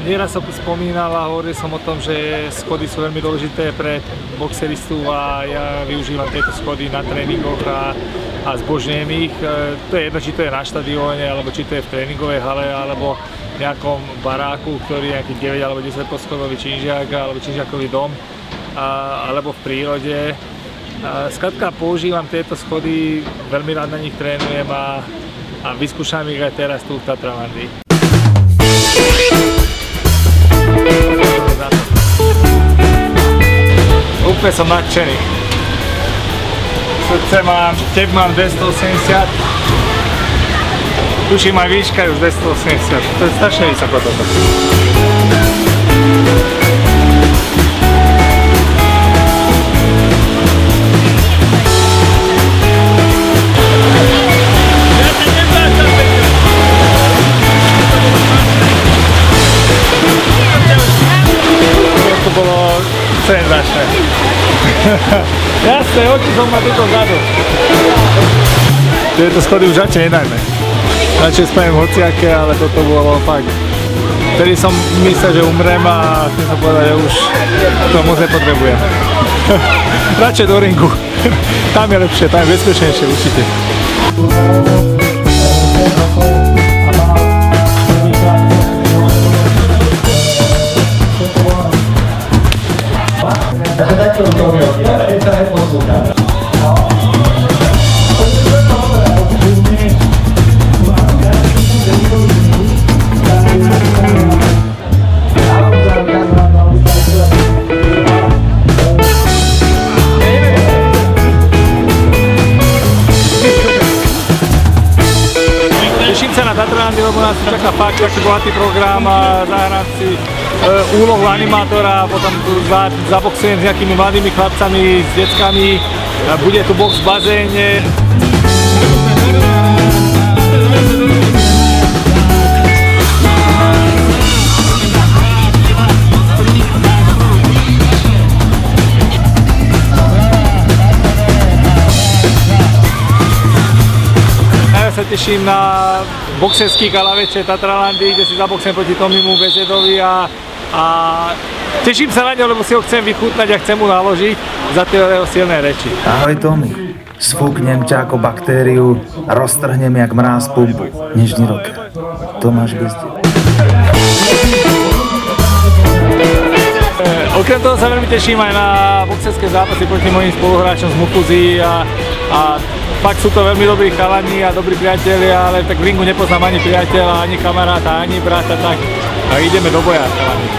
Nieraz som spomínal a hovoril som o tom, že schody sú veľmi dôležité pre boxeristu a ja využívam tieto schody na tréningoch a zbožňujem ich. To je jedno, či to je na štadióne, alebo či to je v tréningovej hale, alebo v nejakom baráku, ktorý je nejaký 9 alebo 10 poschodový činžiak, alebo činžiakový dom, alebo v prírode. Skrátka používam tieto schody, veľmi rád na nich trénujem a vyskúšam ich aj teraz tu v Tatralandii. Úplne som nadšený. Srdce mám, tep mám 280. Tuším aj výška je už 280. To je strašne vysoko toto. To bolo senzačné. Jasné, oči som ma tuto vzadu. Tieto schody už radšej nedajme. Radšej spravím hociaké, ale toto bolo fakt. Vtedy som myslel, že umrem a chcem sa povedať, že už to moc nepotrebujem. Radšej do ringu. Tam je lepšie, tam je bezpečnejšie určite. Teším sa na Tatralandiu, lebo nás čaká fakt taký bohatý program a zahrám si úlohu animátora, potom tu zaboxujem s nejakými mladými chlapcami, s deckami, bude tu box v bazéne. Sa teším na boxerský gala večer Tatralandy, kde si zaboxujem proti Tomimu Bezedovi a teším sa na ňo, lebo si ho chcem vychutnať a chcem mu naložiť za tie jeho silné reči. Ahoj Tomi, sfúknem ťa ako baktériu a roztrhnem jak mráz pumpu. Nežný roker, Tomáš Bezdiel. Okrem toho sa veľmi teším aj na boxerské zápasy proti mojim spoluhráčom z Mukuzy a fakt sú to veľmi dobrí chalani a dobrí priatelia, ale tak v ringu nepoznám ani priateľa, ani kamaráta, ani brata, tak ideme do boja, chalani.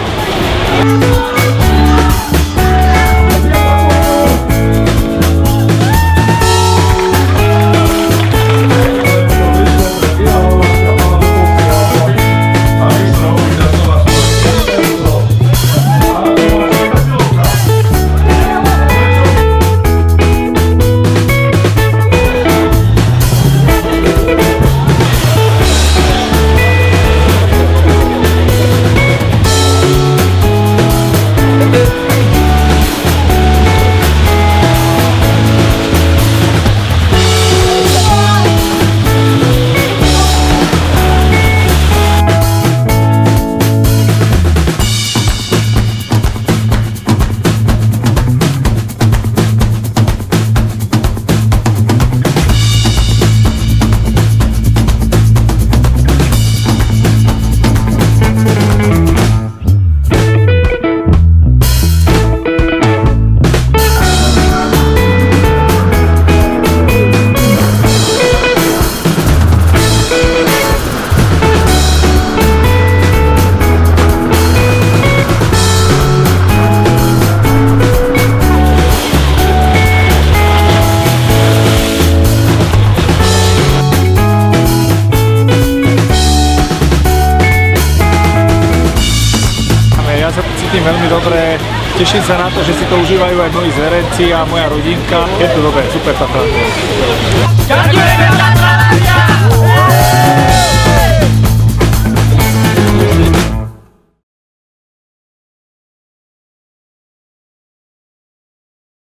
Cítim veľmi dobre, teším sa na to, že si to užívajú aj moji zverenci a moja rodinka. Je to dobré, super Tatralandia.